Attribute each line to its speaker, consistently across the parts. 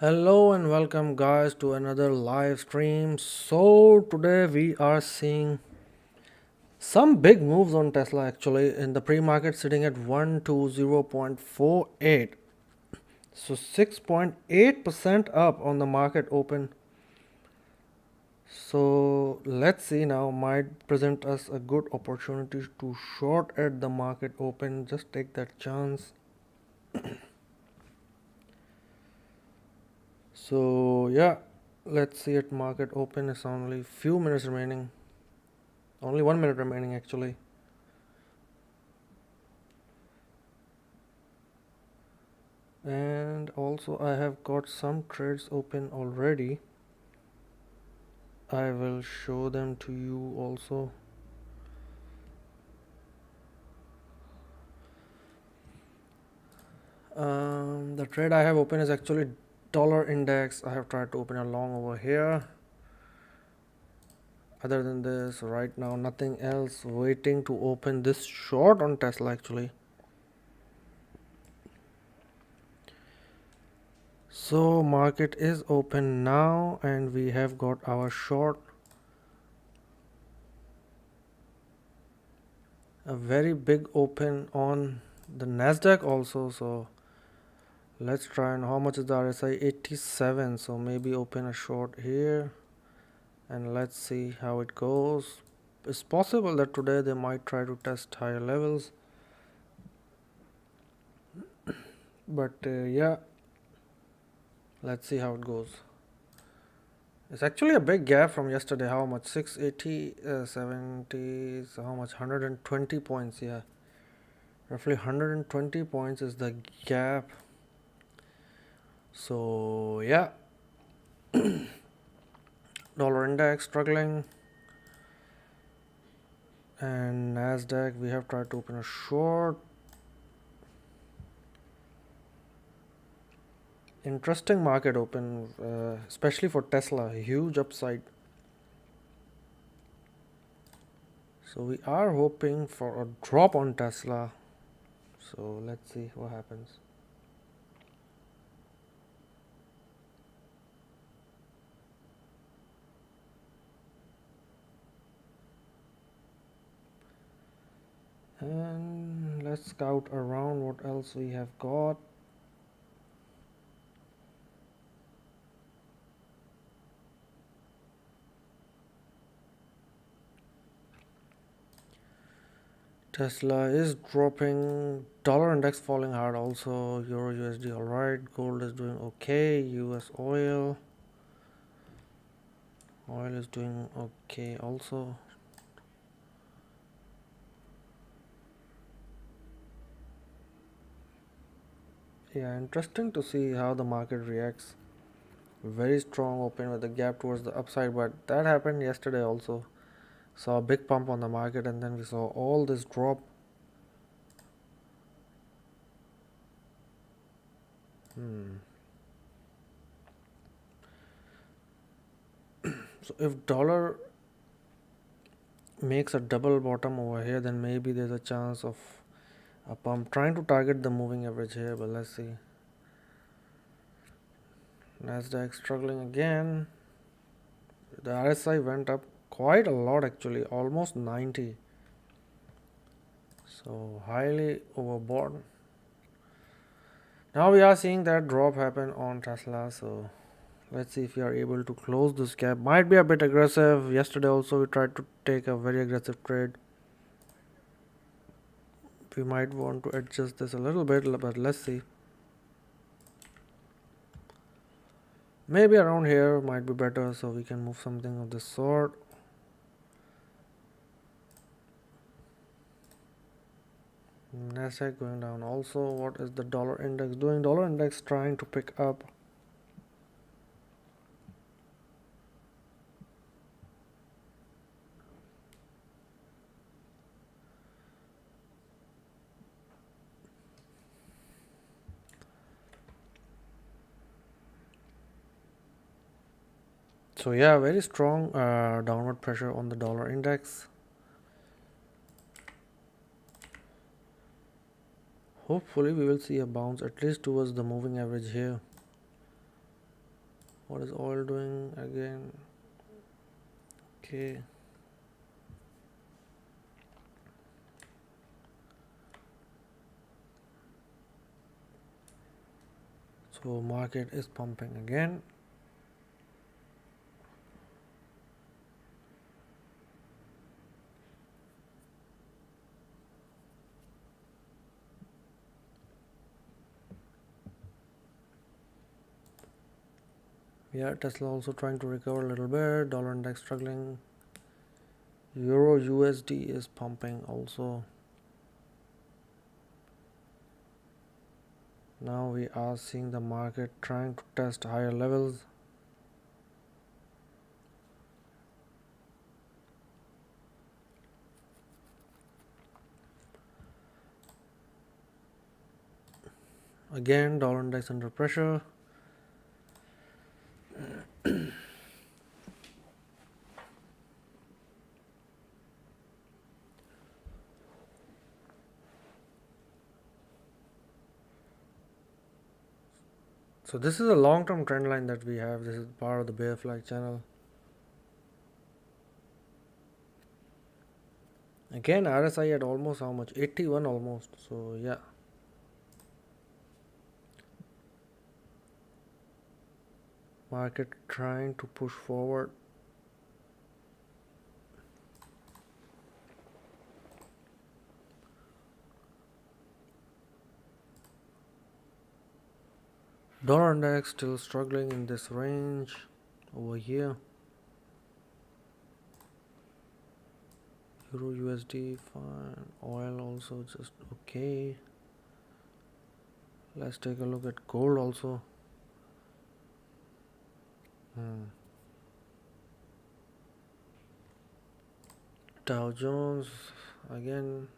Speaker 1: Hello and welcome guys to another live stream. So today we are seeing some big moves on Tesla actually in the pre-market sitting at 120.48. So 6.8% up on the market open. So let's see now, might present us a good opportunity to short at the market open. Just take that chance. So yeah, let's see at market open. It's only few minutes remaining. Only 1 minute remaining actually. And also I have got some trades open already. I will show them to you also. The trade I have open is actually dollar index. I have tried to open a long over here. Other than this, right now nothing else. Waiting to open this short on Tesla actually. So market is open now and we have got our short. A very big open on the NASDAQ also. So let's try. And how much is the RSI? 87. So maybe open a short here and let's see how it goes. It's possible that today they might try to test higher levels, but yeah, let's see how it goes. It's actually a big gap from yesterday. How much? 680, 70. So how much? 120 points. Yeah, roughly 120 points is the gap. So yeah, dollar index struggling, and NASDAQ we have tried to open a short. Interesting market open, especially for Tesla. Huge upside. So we are hoping for a drop on Tesla. So let's see what happens. And let's scout around what else we have got. Tesla is dropping, dollar index falling hard also, Euro USD alright, gold is doing okay, US oil is doing okay also. Yeah, interesting to see how the market reacts. Very strong open with a gap towards the upside, but that happened yesterday also. Saw a big pump on the market and then we saw all this drop. So if dollar makes a double bottom over here, then maybe there's a chance of a pump. Trying to target the moving average here, but let's see. NASDAQ struggling again. The RSI went up quite a lot actually, almost 90. So highly overbought. Now we are seeing that drop happen on Tesla. So let's see if we are able to close this gap. Might be a bit aggressive. Yesterday also we tried to take a very aggressive trade. We might want to adjust this a little bit, but let's see. Maybe around here might be better, so we can move something of this sort. NASDAQ going down also. What is the dollar index doing? Dollar index trying to pick up. So yeah, very strong downward pressure on the dollar index. Hopefully we will see a bounce at least towards the moving average here. What is oil doing again? Okay. So market is pumping again. Yeah, Tesla also trying to recover a little bit. Dollar index struggling. Euro USD is pumping also. Now we are seeing the market trying to test higher levels. Again, dollar index under pressure. So this is a long-term trend line that we have. This is part of the bear flag channel. Again, RSI at almost how much? 81 almost. So yeah. Market trying to push forward. Dollar index still struggling in this range over here. Euro USD fine. Oil also just okay. Let's take a look at gold also. Dow Jones again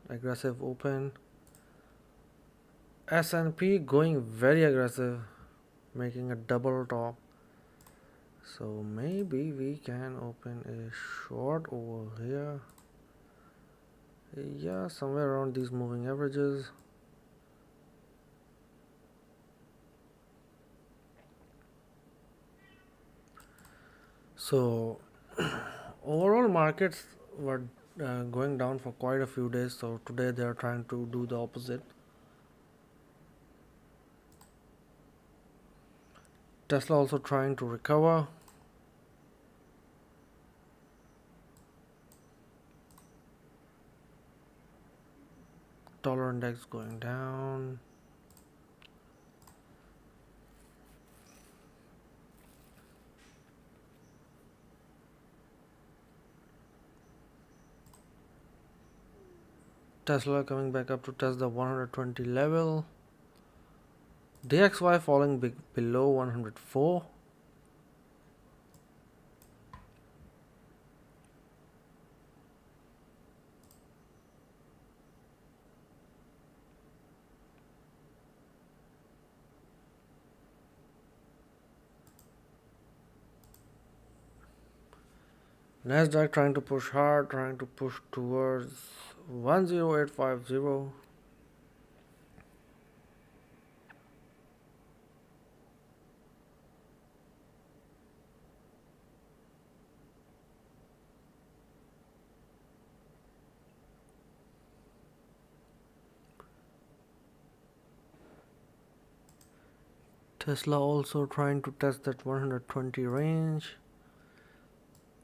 Speaker 1: aggressive open. S&P going very aggressive, making a double top. So maybe we can open a short over here. Yeah, somewhere around these moving averages. So overall markets were going down for quite a few days. So today they are trying to do the opposite. Tesla also trying to recover. Dollar index going down. Tesla coming back up to test the 120 level. DXY falling below 104. NASDAQ trying to push hard, trying to push towards 10850. Tesla also trying to test that 120 range.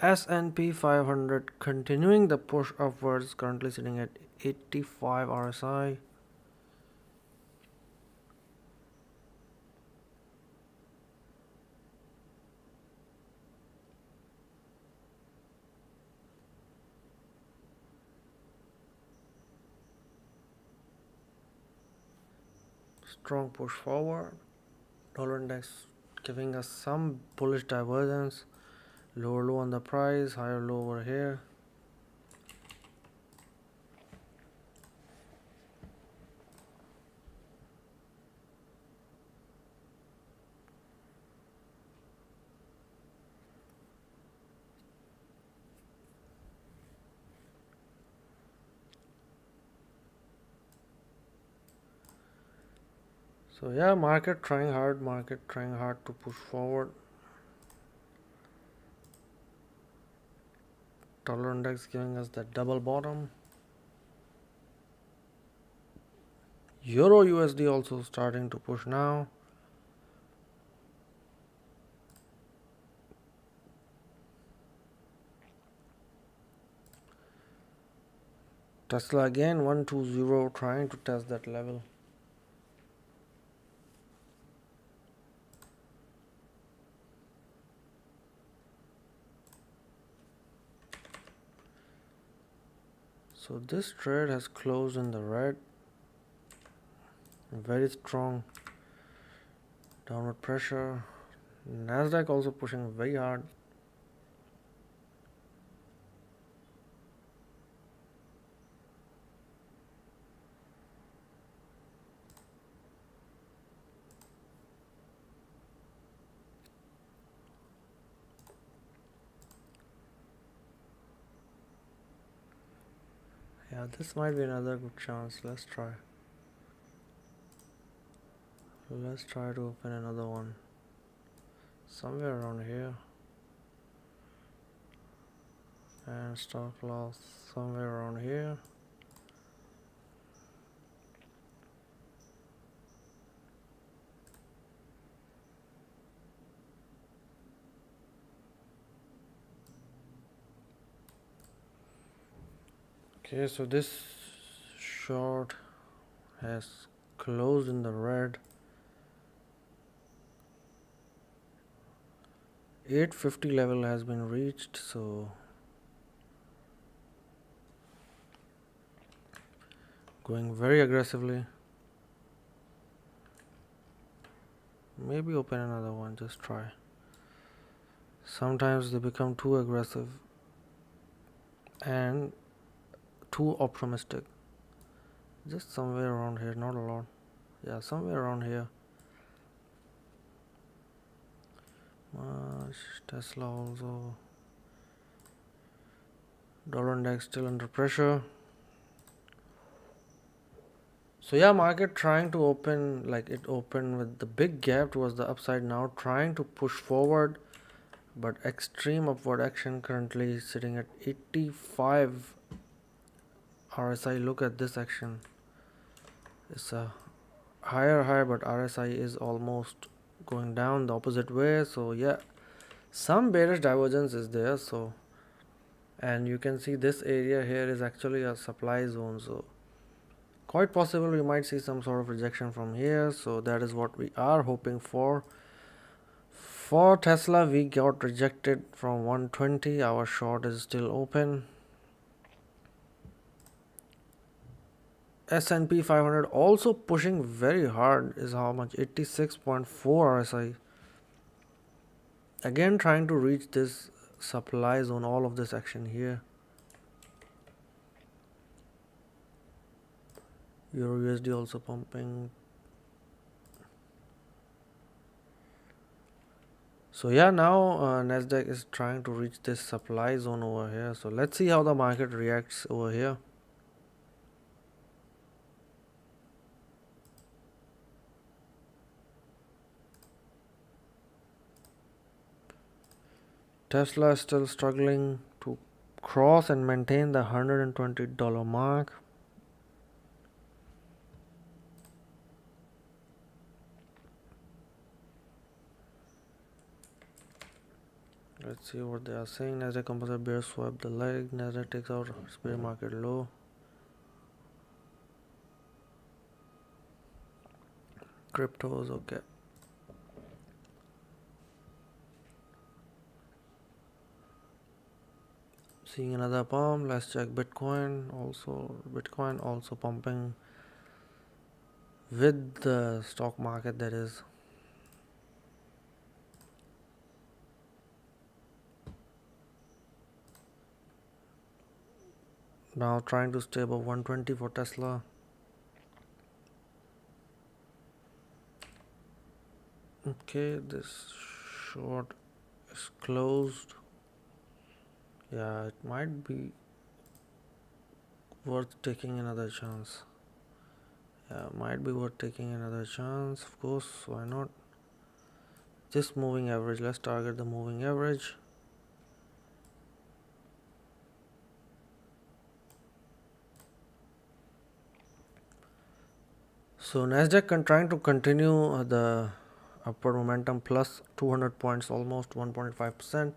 Speaker 1: S&P 500 continuing the push upwards, currently sitting at 85 RSI. Strong push forward. Dollar index giving us some bullish divergence. Lower low on the price, higher low over here. So yeah, market trying hard to push forward. Dollar index giving us that double bottom. Euro USD also starting to push now. Tesla again 120 trying to test that level. So this trade has closed in the red. Very strong downward pressure. NASDAQ also pushing very hard. Yeah, this might be another good chance. Let's try. Let's try to open another one. Somewhere around here. And stop loss somewhere around here. Okay, so this short has closed in the red. 850 level has been reached, so going very aggressively. Maybe open another one, just try. Sometimes they become too aggressive and too optimistic. Just somewhere around here, not a lot. Yeah, somewhere around here. Tesla also. Dollar index still under pressure. So yeah, market trying to open, like it opened with the big gap towards the upside, now trying to push forward, but extreme upward action currently sitting at 85 RSI. Look at this action. It's a higher high, but RSI is almost going down the opposite way. So yeah, some bearish divergence is there. So, and you can see this area here is actually a supply zone, so quite possible we might see some sort of rejection from here. So that is what we are hoping for. For Tesla, we got rejected from 120. Our short is still open. S&P 500 also pushing very hard. Is how much? 86.4 RSI. Again trying to reach this supply zone. All of this action here. Euro USD also pumping. So yeah, now NASDAQ is trying to reach this supply zone over here. So let's see how the market reacts over here. Tesla is still struggling to cross and maintain the $120 mark. Let's see what they are saying. NASDAQ composite bear swipe the leg. NASDAQ takes out bear market low. Cryptos, okay. Seeing another pump. Let's check Bitcoin. Bitcoin also pumping with the stock market, that is. Now trying to stay above 120 for Tesla. Okay, this short is closed. Yeah, it might be worth taking another chance. Of course, why not? This moving average, let's target the moving average. So NASDAQ trying to continue the upward momentum plus 200 points, almost 1.5%.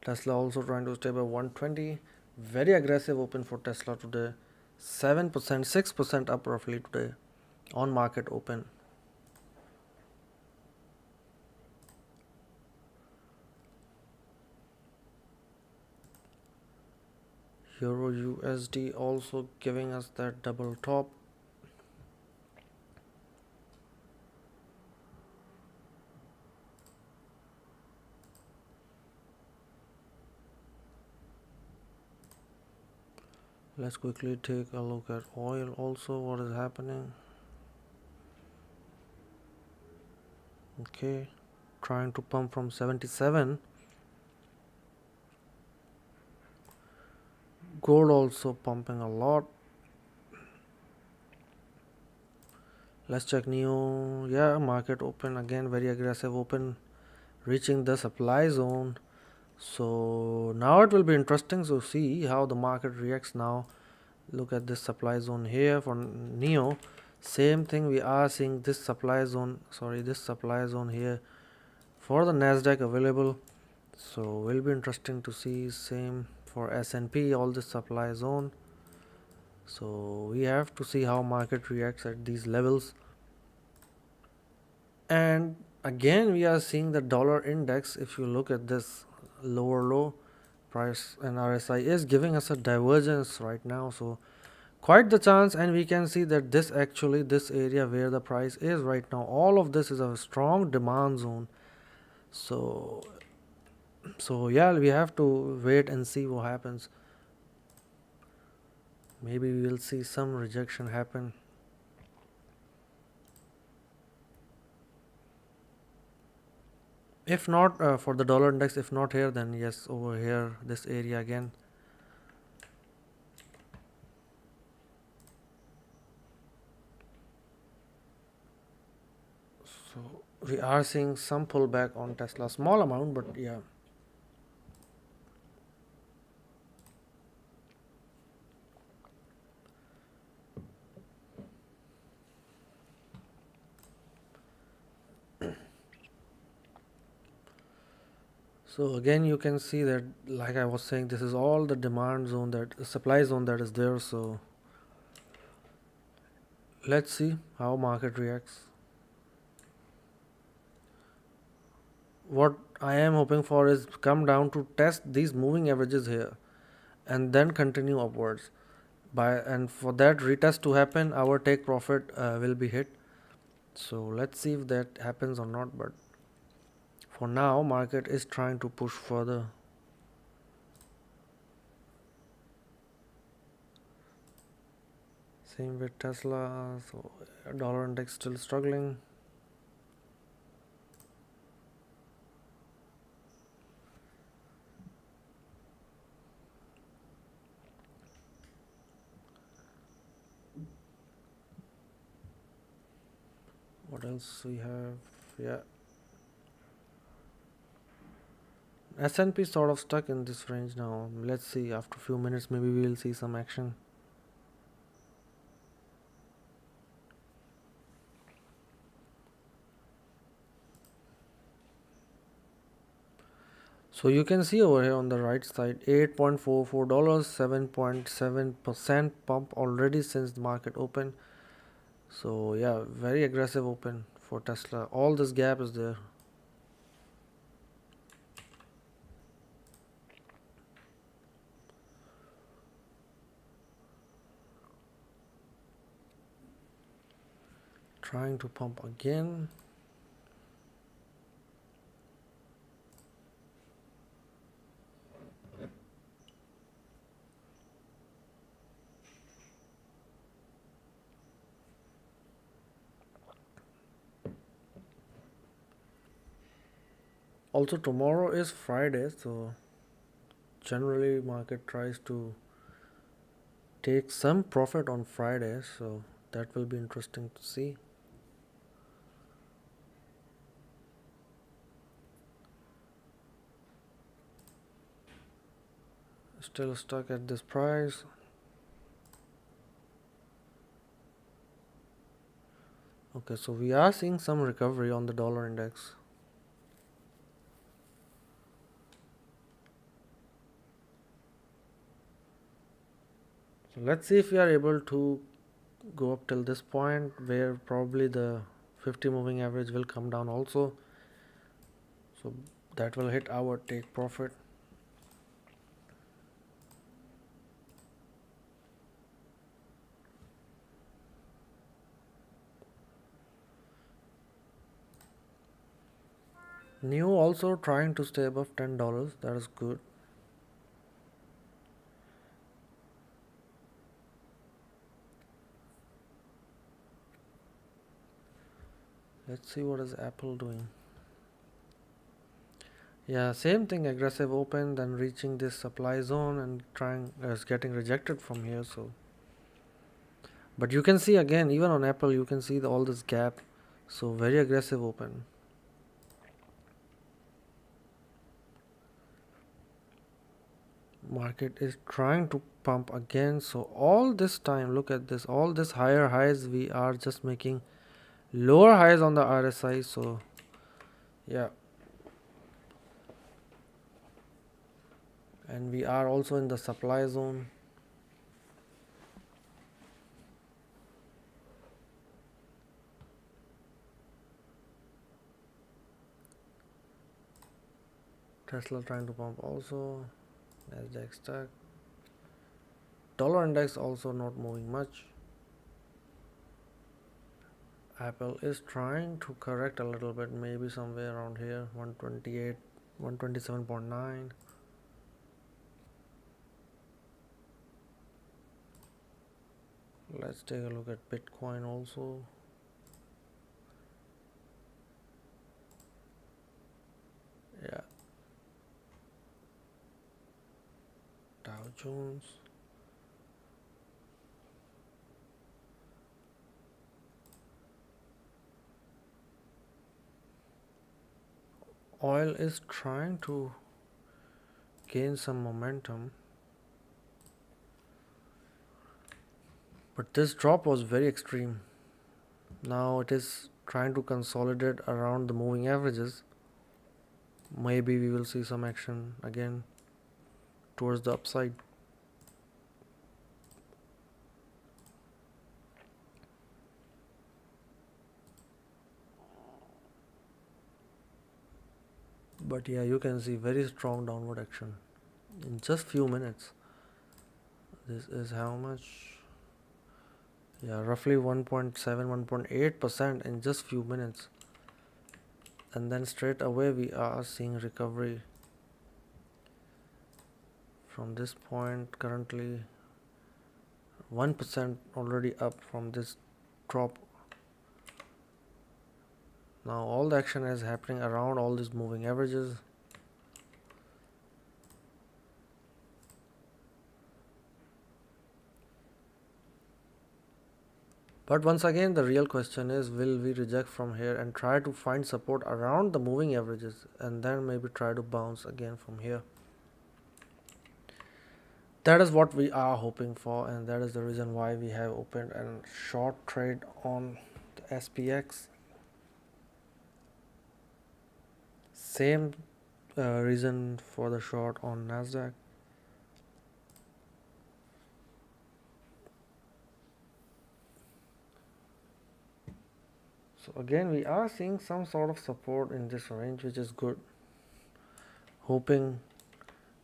Speaker 1: Tesla also trying to stay by 120. Very aggressive open for Tesla today. 7%, 6% up roughly today on market open. Euro USD also giving us that double top. Let's quickly take a look at oil also, what is happening. Okay, trying to pump from 77. Gold also pumping a lot. Let's check NEO. Yeah, market open again, very aggressive open, reaching the supply zone. So now it will be interesting to see how the market reacts now. Look at this supply zone here for NEO. Same thing, we are seeing this supply zone, this supply zone here for the NASDAQ available. So will be interesting to see same for S&P, all this supply zone. So we have to see how market reacts at these levels. And again we are seeing the dollar index. If you look at this lower low price, and RSI is giving us a divergence right now, so quite the chance. And we can see that this area where the price is right now, all of this is a strong demand zone. So yeah, we have to wait and see what happens. Maybe we will see some rejection happen. If not for the dollar index, if not here, then yes, over here, this area again. So we are seeing some pullback on Tesla, small amount, but yeah. So again you can see that, like I was saying, this is all the demand zone, that supply zone that is there. So let's see how market reacts. What I am hoping for is come down to test these moving averages here and then continue upwards. And for that retest to happen, our take profit will be hit. So let's see if that happens or not, but for now market is trying to push further. Same with Tesla. So dollar index still struggling. What else we have? Yeah, S&P sort of stuck in this range now. Let's see, after a few minutes maybe we will see some action. So you can see over here on the right side, $8.44, 7.7% pump already since the market open. So yeah, very aggressive open for Tesla. All this gap is there. Trying to pump again. Also tomorrow is Friday, so generally market tries to take some profit on Friday, so that will be interesting to see. Still stuck at this price. Okay, so we are seeing some recovery on the dollar index. So let's see if we are able to go up till this point, where probably the 50 moving average will come down also. So that will hit our take profit. New also trying to stay above $10. That is good. Let's see what is Apple doing. Yeah, same thing, aggressive open, then reaching this supply zone and getting rejected from here. So, but you can see again, even on Apple, you can see all this gap. So very aggressive open. Market is trying to pump again. So all this time, look at this, all this higher highs, we are just making lower highs on the RSI. So yeah, and we are also in the supply zone. Tesla trying to pump also. NASDAQ stack. Dollar index also not moving much. Apple is trying to correct a little bit, maybe somewhere around here, 128, 127.9. Let's take a look at Bitcoin also. Yeah. Dow Jones. Oil is trying to gain some momentum, but this drop was very extreme. Now it is trying to consolidate around the moving averages. Maybe we will see some action again towards the upside. But yeah, you can see very strong downward action in just few minutes. This is how much? Yeah, roughly 1.7, 1.8% in just few minutes. And then straight away we are seeing recovery from this point. Currently 1% already up from this drop. Now all the action is happening around all these moving averages. But once again, the real question is, will we reject from here and try to find support around the moving averages and then maybe try to bounce again from here? That is what we are hoping for, and that is the reason why we have opened a short trade on the SPX. Same reason for the short on NASDAQ. So again, we are seeing some sort of support in this range, which is good. Hoping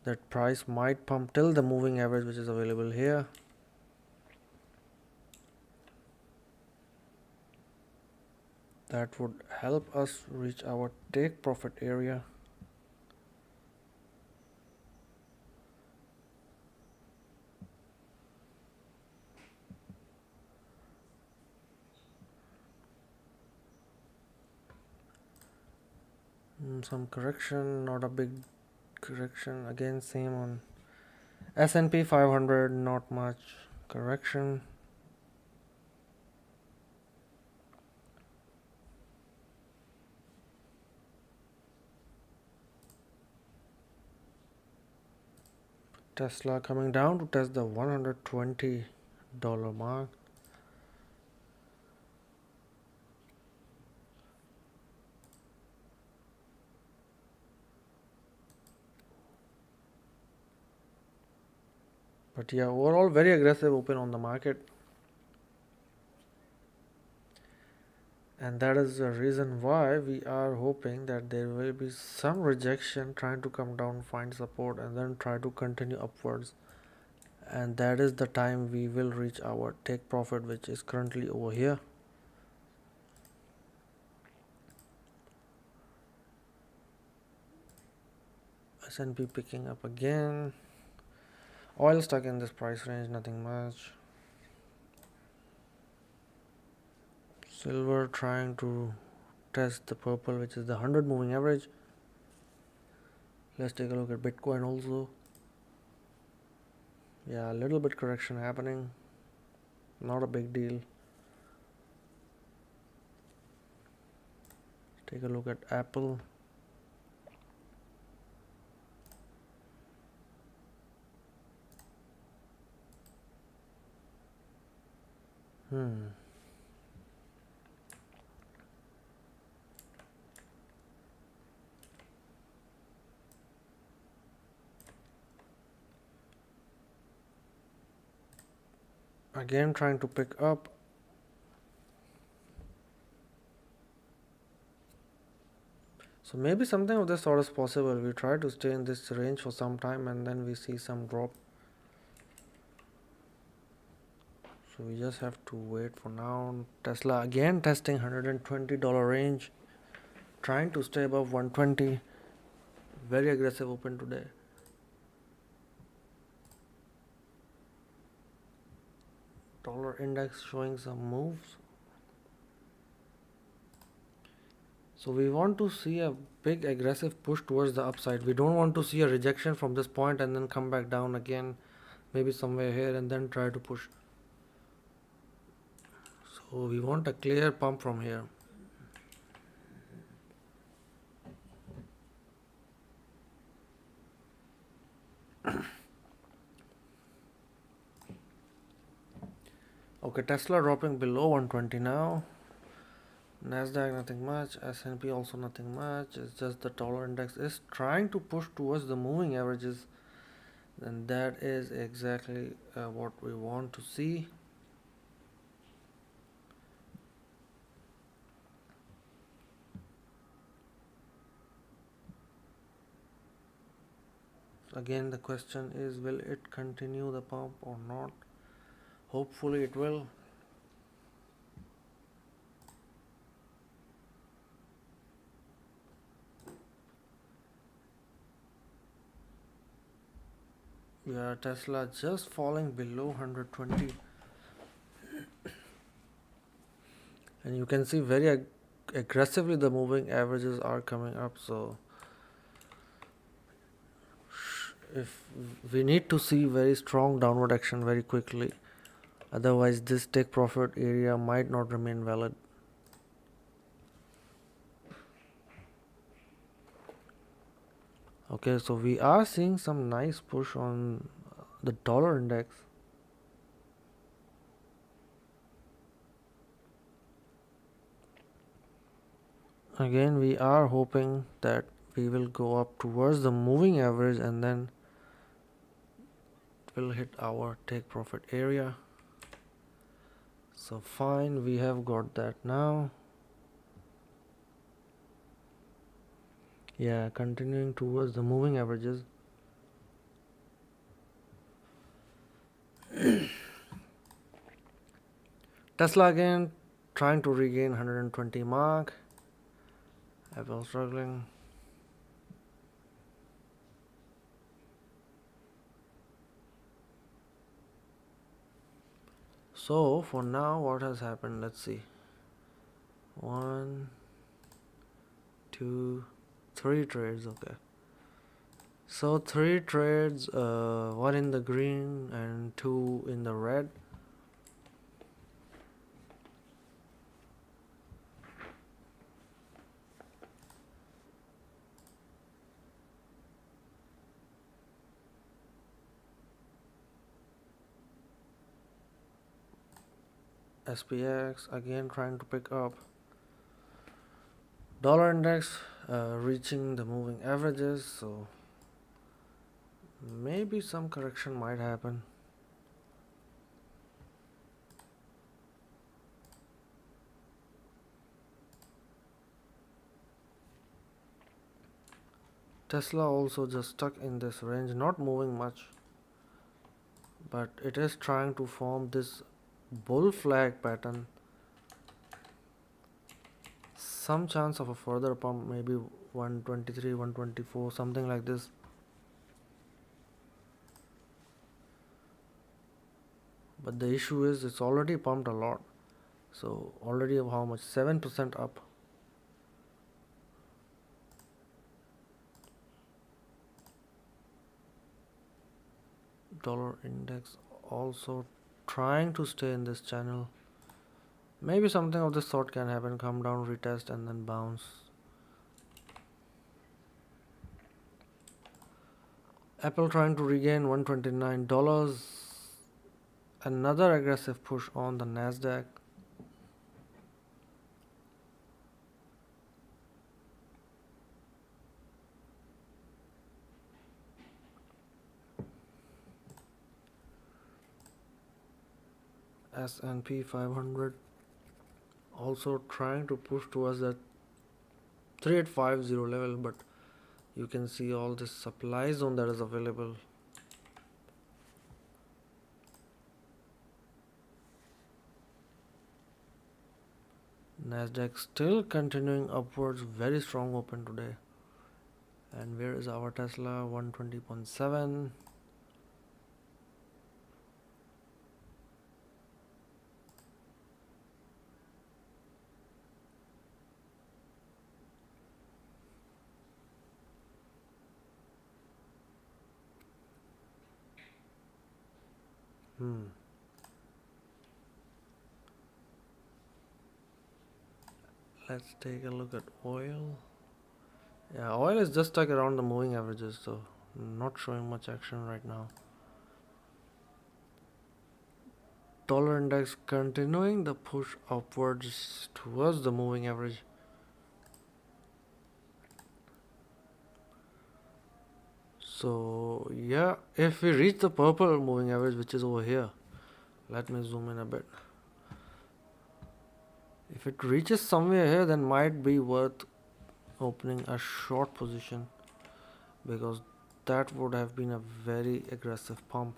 Speaker 1: that price might pump till the moving average, which is available here. That would help us reach our take profit area. Some correction, not a big correction. Again, same on S&P 500, not much correction. Tesla coming down to test the $120 mark. But yeah, overall very aggressive open on the market, and that is the reason why we are hoping that there will be some rejection, trying to come down, find support, and then try to continue upwards, and that is the time we will reach our take profit, which is currently over here. S&P picking up again. Oil stuck in this price range, nothing much. Silver trying to test the purple, which is the 100 moving average. Let's take a look at Bitcoin also. Yeah, a little bit correction happening, not a big deal. Take a look at Apple. Again trying to pick up. So maybe something of this sort is possible. We try to stay in this range for some time and then we see some drop. So we just have to wait for now. Tesla again testing $120 range, trying to stay above 120. Very aggressive open today. Dollar index showing some moves. So we want to see a big aggressive push towards the upside. We don't want to see a rejection from this point and then come back down again, maybe somewhere here, and then try to push. So we want a clear pump from here. Okay, Tesla dropping below 120 now. NASDAQ nothing much. S&P also nothing much. It's just the dollar index is trying to push towards the moving averages, and that is exactly what we want to see. Again, the question is, will it continue the pump or not? Hopefully it will. Yeah, Tesla just falling below 120, and you can see very aggressively the moving averages are coming up. So if we need to see very strong downward action very quickly, otherwise this take profit area might not remain valid. Okay, so we are seeing some nice push on the dollar index. Again, we are hoping that we will go up towards the moving average and then will hit our take profit area. So fine, we have got that now. Yeah, continuing towards the moving averages. Tesla again trying to regain 120 mark. Apple struggling. So for now, what has happened? Let's see. 1, 2, 3 trades. Okay. So 3 trades, 1 in the green and 2 in the red. SPX again trying to pick up. Dollar index reaching the moving averages, so maybe some correction might happen. Tesla also just stuck in this range, not moving much, but it is trying to form this bull flag pattern. Some chance of a further pump, maybe 123, 124, something like this. But the issue is it's already pumped a lot. So already how much? 7% up. Dollar index also trying to stay in this channel. Maybe something of this sort can happen, come down, retest, and then bounce. Apple trying to regain $129. Another aggressive push on the NASDAQ. S&P 500 also trying to push towards that 3850 level, but you can see all this supply zone that is available. NASDAQ still continuing upwards, very strong open today. And where is our Tesla? 120.7. Let's take a look at oil. Yeah, oil is just stuck around the moving averages, so not showing much action right now. Dollar index continuing the push upwards towards the moving average. So yeah, if we reach the purple moving average, which is over here, let me zoom in a bit. If it reaches somewhere here, then might be worth opening a short position, because that would have been a very aggressive pump.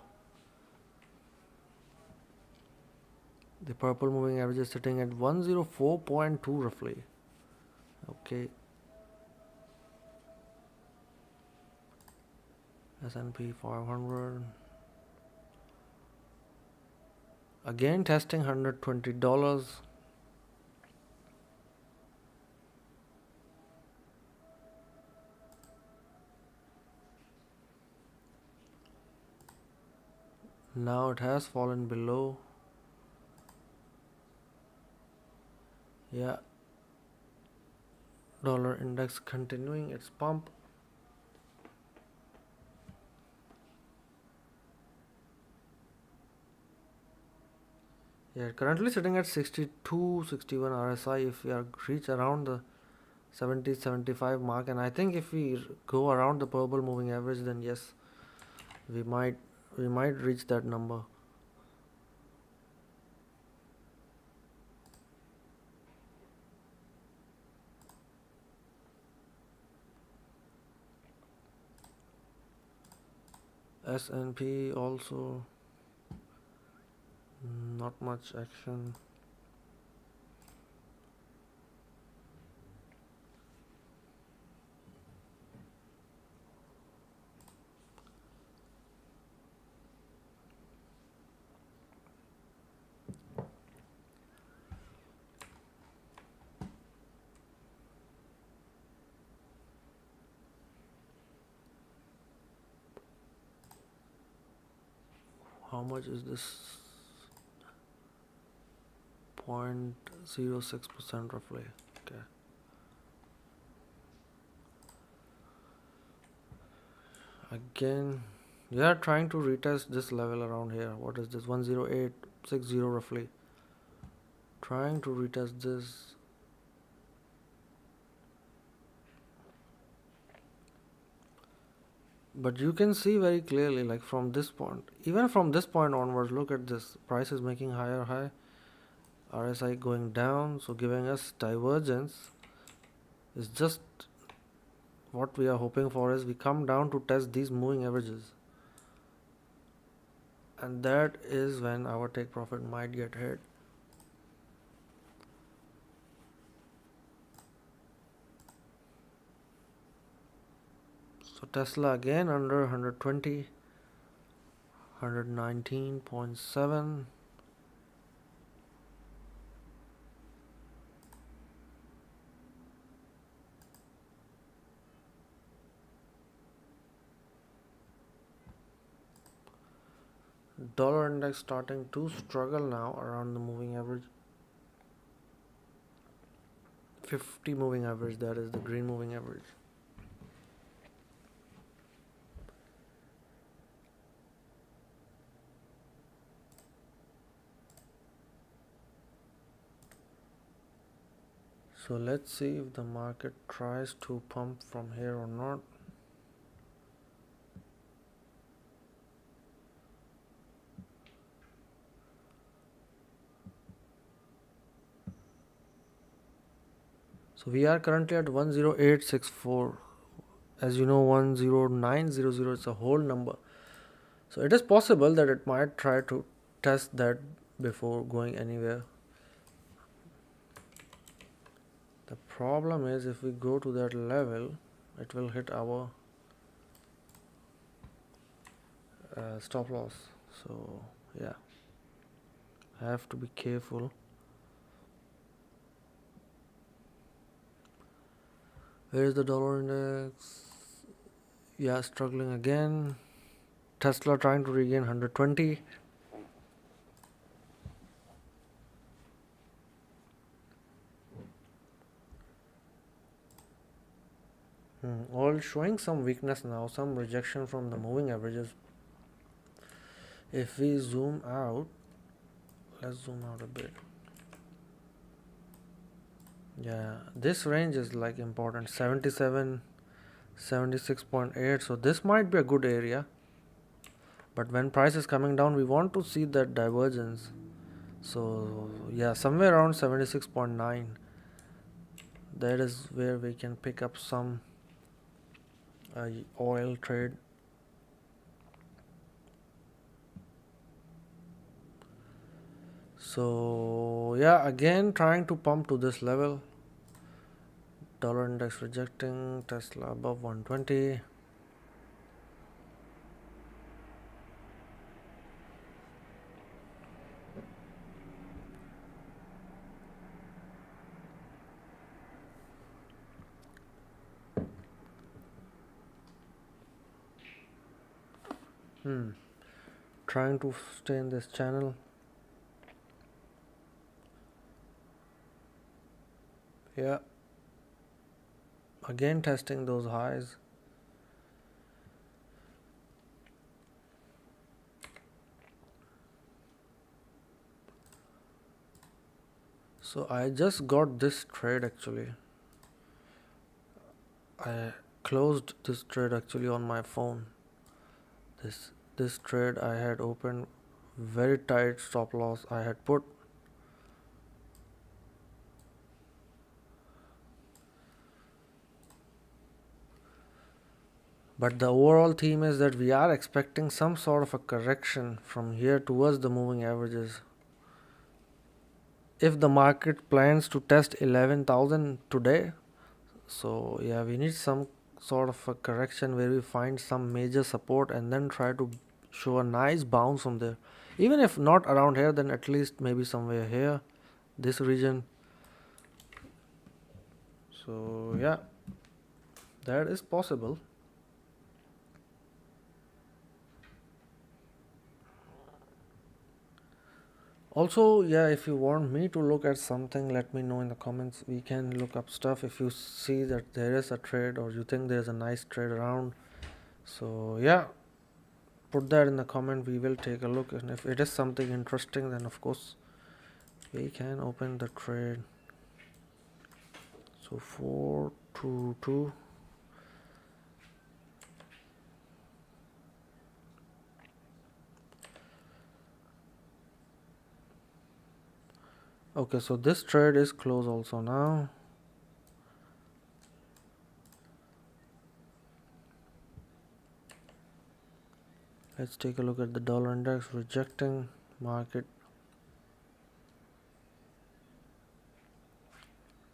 Speaker 1: The purple moving average is sitting at 104.2 roughly. Okay. S&P 500 again testing $120. Now it has fallen below. Yeah, dollar index continuing its pump. Yeah, currently sitting at 62, 61 RSI. If we are reach around the 70, 75 mark, and I think if we go around the purple moving average, then yes, we might reach that number. S&P also not much action. How much is this? 0.06% roughly. Okay. Again, we are trying to retest this level around here. What is this? 10860 roughly. Trying to retest this. But you can see very clearly, like from this point, even from this point onwards, look at this. Price is making higher high. RSI going down, so giving us divergence is just what we are hoping for is we come down to test these moving averages, and that is when our take profit might get hit. So Tesla again under 120, 119.7. Dollar index starting to struggle now around the moving average. 50 moving average, that is the green moving average. So let's see if the market tries to pump from here or not. So we are currently at 10864. As you know, 10900 is a whole number. So it is possible that it might try to test that before going anywhere. The problem is if we go to that level, it will hit our stop loss. So yeah, I have to be careful. Where is the dollar index? Yeah, struggling again. Tesla trying to regain 120. All showing some weakness now, some rejection from the moving averages. If we zoom out, let's zoom out a bit. Yeah, this range is like important, 77, 76.8. So this might be a good area, but when price is coming down, we want to see that divergence. So yeah, somewhere around 76.9, that is where we can pick up some oil trade. So yeah, again trying to pump to this level. Dollar index rejecting, Tesla above 120. Trying to stay in this channel. Yeah, again testing those highs. So I just got this trade actually. I closed this trade actually on my phone. This trade I had opened very tight stop loss I had put. But the overall theme is that we are expecting some sort of a correction from here towards the moving averages. If the market plans to test 11,000 today, so yeah, we need some sort of a correction where we find some major support and then try to show a nice bounce from there. Even if not around here, then at least maybe somewhere here, this region. So yeah, that is possible. Also, yeah, if you want me to look at something, let me know in the comments. We can look up stuff if you see that there is a trade or you think there's a nice trade around. So yeah, put that in the comment. We will take a look, and if it is something interesting, then of course we can open the trade. So 422. Okay, so this trade is closed also now. Let's take a look at the dollar index rejecting market,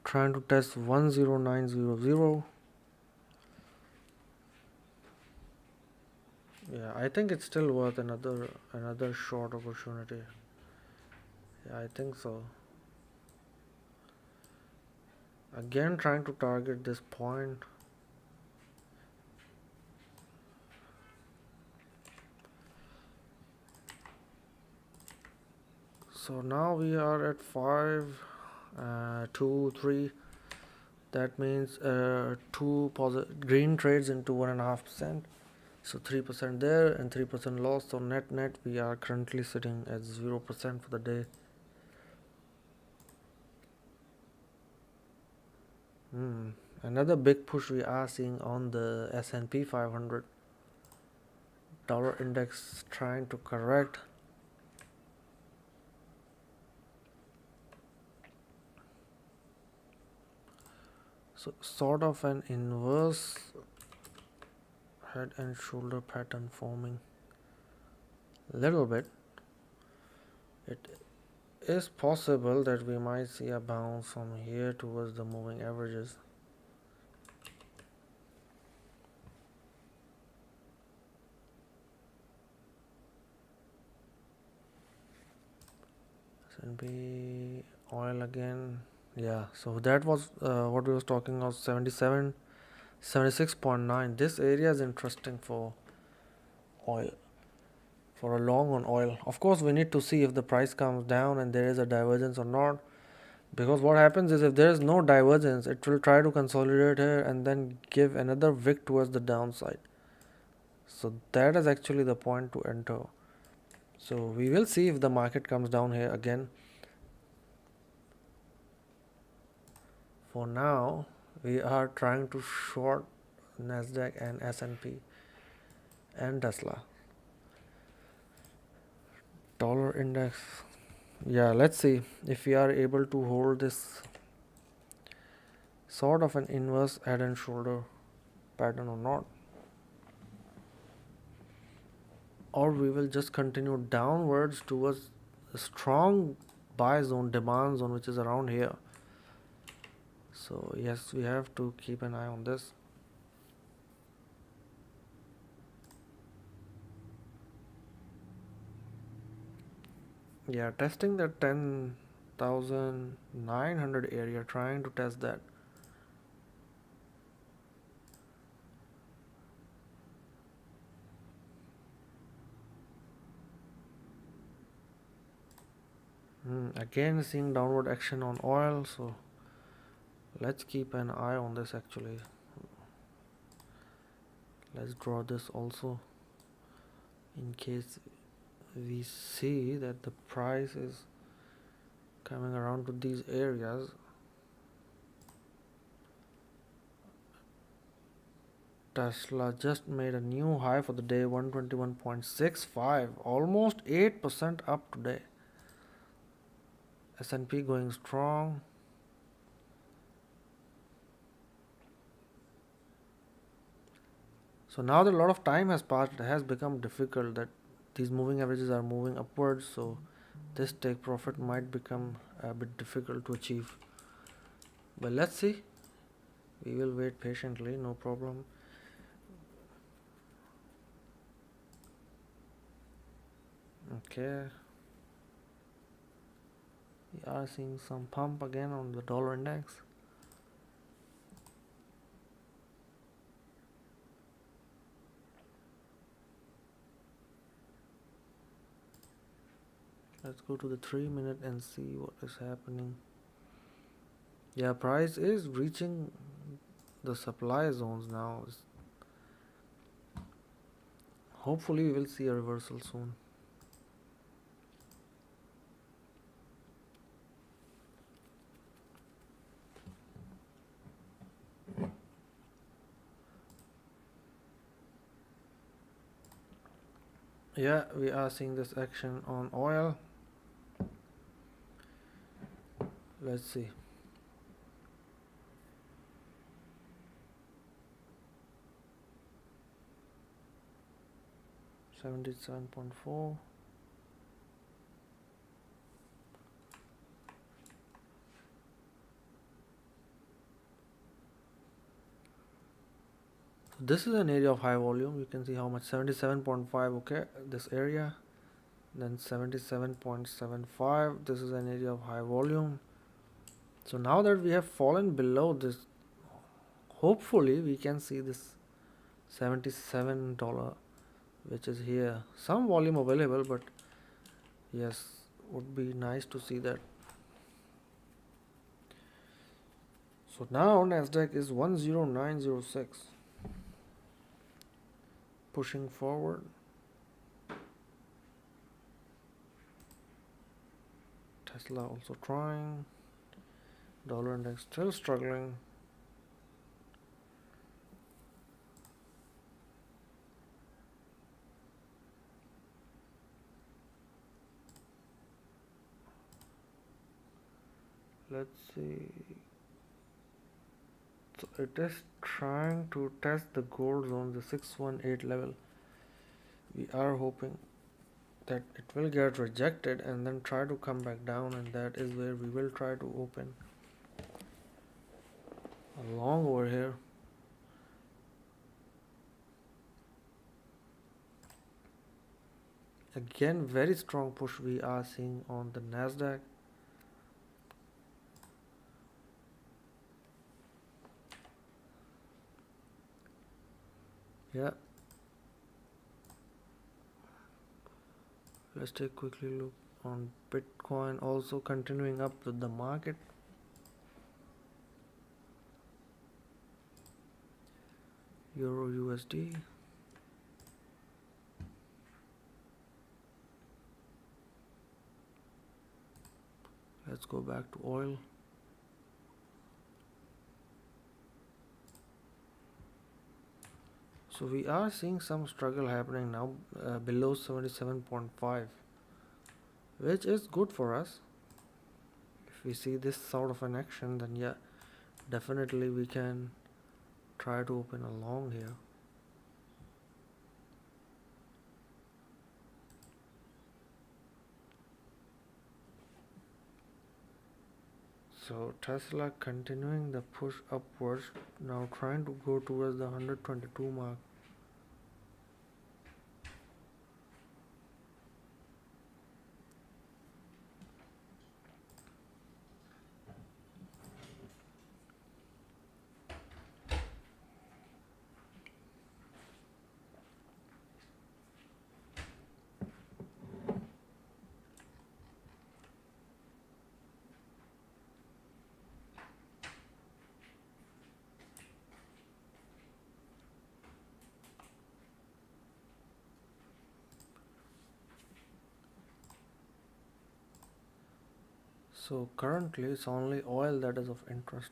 Speaker 1: trying to test 10900. Yeah, I think it's still worth another short opportunity. Yeah, I think so. Again, trying to target this point. So now we are at 5, 2, 3. That means two green trades into 1.5%. So 3% there and 3% loss. So net we are currently sitting at 0% for the day. Another big push we are seeing on the S&P 500. Dollar index trying to correct. So sort of an inverse head and shoulder pattern forming. Little bit. It is possible that we might see a bounce from here towards the moving averages. S&P oil again. Yeah, so that was what we was talking about, 77, 76.9. This area is interesting for oil, for a long on oil. Of course, we need to see if the price comes down and there is a divergence or not. Because what happens is if there is no divergence, it will try to consolidate here and then give another wick towards the downside. So that is actually the point to enter. So we will see if the market comes down here again. For now, we are trying to short NASDAQ and S&P and Tesla. Dollar index. Yeah, let's see if we are able to hold this sort of an inverse head and shoulder pattern or not. Or we will just continue downwards towards a strong buy zone, demand zone, which is around here. So yes, we have to keep an eye on this. Yeah, testing the 10,900 area, trying to test that. Again seeing downward action on oil, so let's keep an eye on this actually. Let's draw this also in case we see that the price is coming around to these areas. Tesla just made a new high for the day, 121.65, almost 8% up today. S&P going strong. So now that a lot of time has passed, it has become difficult that these moving averages are moving upwards, so this take profit might become a bit difficult to achieve. But let's see. We will wait patiently, no problem. Okay. We are seeing some pump again on the dollar index. Let's go to the 3-minute and see what is happening. Yeah, price is reaching the supply zones now. Hopefully we will see a reversal soon. Yeah, we are seeing this action on oil. Let's see. 77.4. This is an area of high volume. You can see how much, 77.5. Okay, this area, then 77.75. This is an area of high volume. So now that we have fallen below this, hopefully we can see this $77, which is here. Some volume available, but yes, would be nice to see that. So now NASDAQ is 10906, pushing forward. Tesla also trying. Dollar index still struggling. Let's see. So it is trying to test the gold zone, the 618 level. We are hoping that it will get rejected and then try to come back down, and that is where we will try to open along over here. Again, very strong push we are seeing on the NASDAQ. Yeah. Let's take a quickly look on Bitcoin, also continuing up with the market. Euro USD. Let's go back to oil. So we are seeing some struggle happening now below 77.5, which is good for us. If we see this sort of an action, then yeah, definitely we can try to open along here. So Tesla continuing the push upwards, now trying to go towards the 122 mark. So currently it's only oil that is of interest.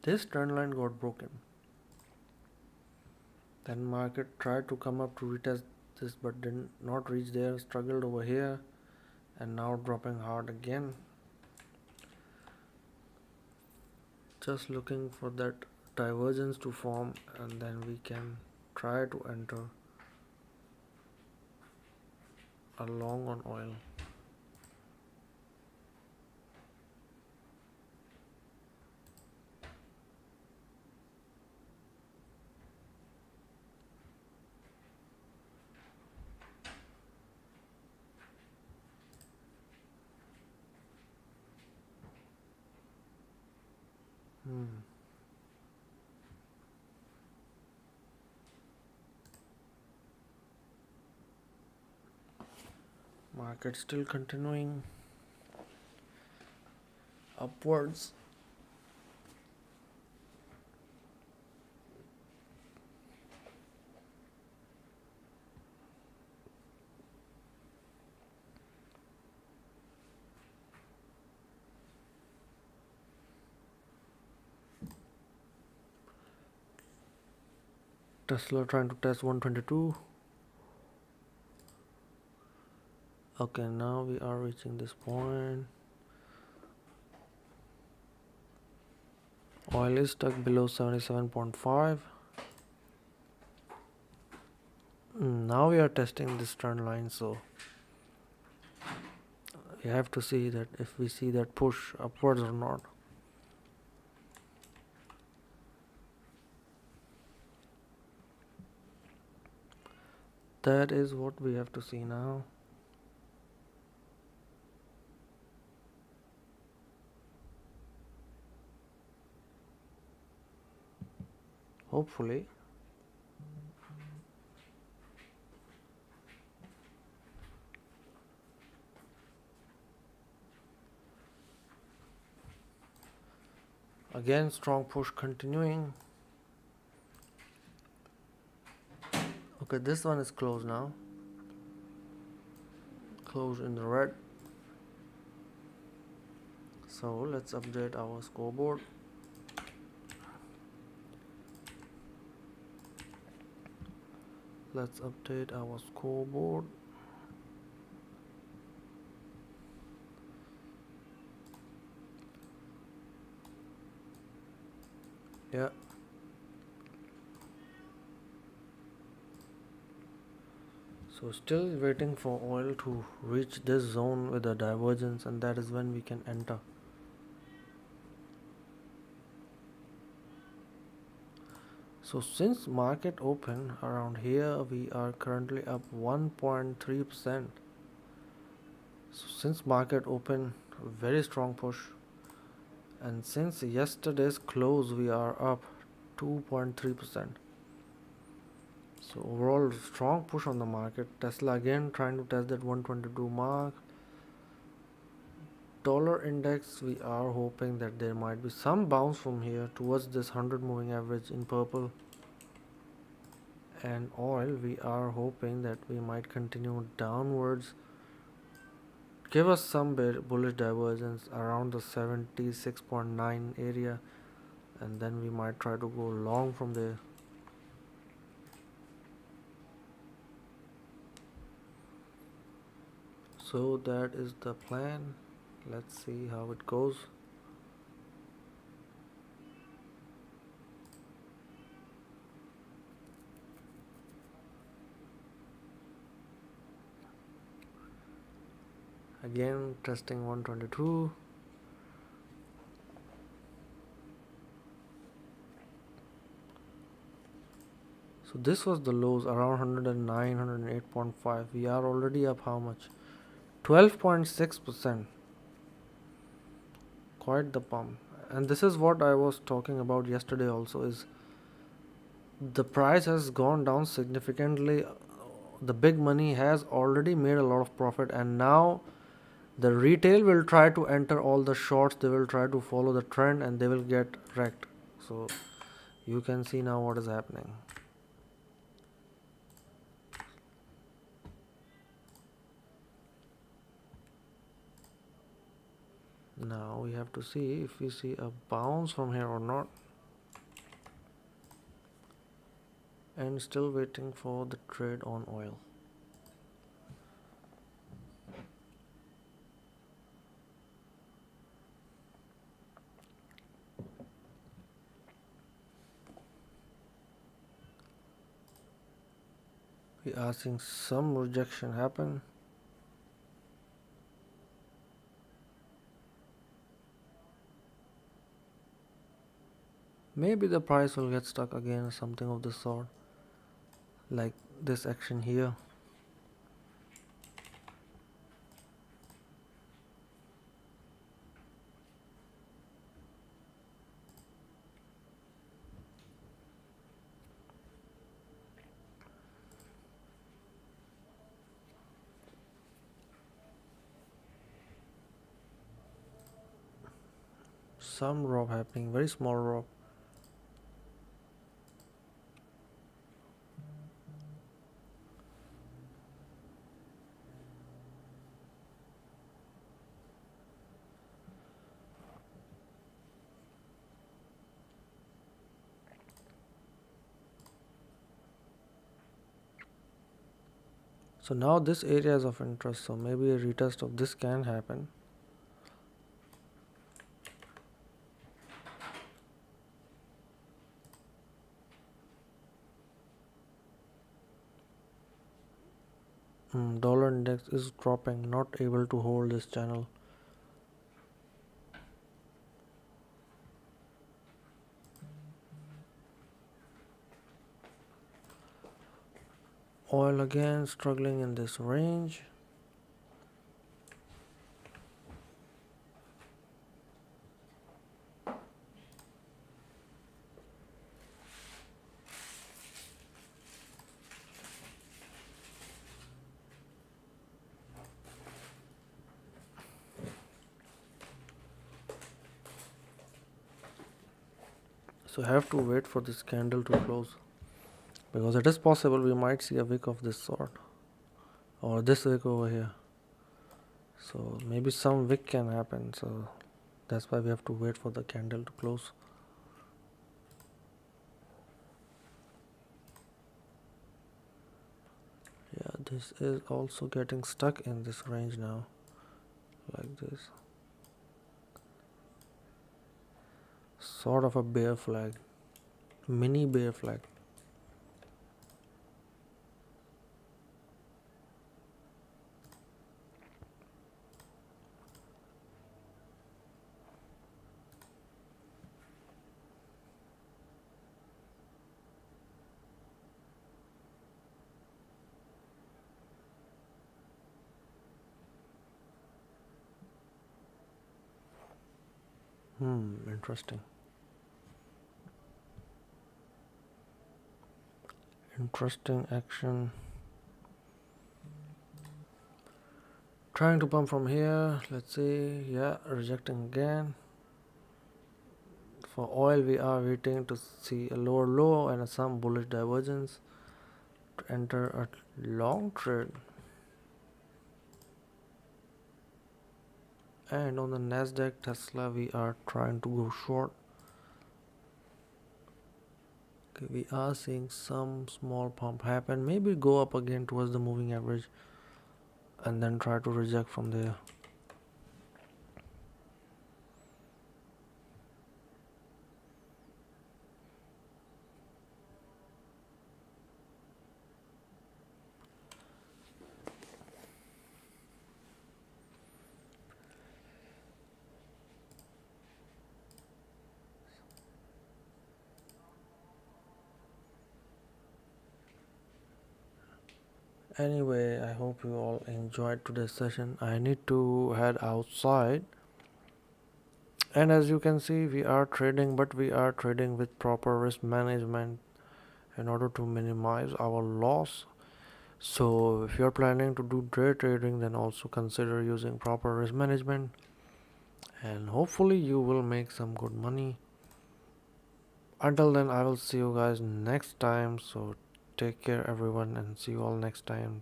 Speaker 1: This trend line got broken. Then market tried to come up to retest this but did not reach there, struggled over here, and now dropping hard again. Just looking for that divergence to form, and then we can try to enter along on oil. Market still continuing upwards. Tesla trying to test 122. Okay, now we are reaching this point. Oil is stuck below 77.5. Now we are testing this trend line, so we have to see that if we see that push upwards or not. That is what we have to see now. Hopefully. Again, strong push continuing. Okay, this one is closed now. Closed in the red. So let's update our scoreboard. Let's update our scoreboard. Yeah. So still waiting for oil to reach this zone with a divergence, and that is when we can enter. So since market open around here, we are currently up 1.3%. So since market open, very strong push, and since yesterday's close, we are up 2.3%. So overall strong push on the market. Tesla again trying to test that 122 mark. Dollar index, we are hoping that there might be some bounce from here towards this 100 moving average in purple. And oil, we are hoping that we might continue downwards, give us some bullish divergence around the 76.9 area, and then we might try to go long from there. So that is the plan. Let's see how it goes. Again testing 122. So this was the lows around 109, 108.5. We are already up how much? 12.6%. Quite the pump. And this is what I was talking about yesterday also, is the price has gone down significantly. The big money has already made a lot of profit, and now the retail will try to enter all the shorts. They will try to follow the trend and they will get wrecked. So you can see now what is happening. Now we have to see if we see a bounce from here or not. And still waiting for the trade on oil. We are seeing some rejection happen. Maybe the price will get stuck again or something of the sort, like this action here. Some drop happening, very small drop. So now this area is of interest, so maybe a retest of this can happen. Dollar index is dropping, not able to hold this channel. Oil again struggling in this range. So have to wait for this candle to close, because it is possible we might see a wick of this sort, or this wick over here. So maybe some wick can happen, so that's why we have to wait for the candle to close. Yeah, this is also getting stuck in this range now, like this. Sort of a bear flag, mini bear flag. Interesting. Interesting action. Trying to pump from here. Let's see. Yeah, rejecting again. For oil, we are waiting to see a lower low and some bullish divergence to enter a long trade. And on the NASDAQ Tesla, we are trying to go short. Okay, we are seeing some small pump happen. Maybe go up again towards the moving average and then try to reject from there. Anyway, I hope you all enjoyed today's session. I need to head outside. And as you can see, we are trading, but we are trading with proper risk management in order to minimize our loss. So if you're planning to do day trading, then also consider using proper risk management, and hopefully you will make some good money. Until then, I will see you guys next time. So take care everyone, and see you all next time.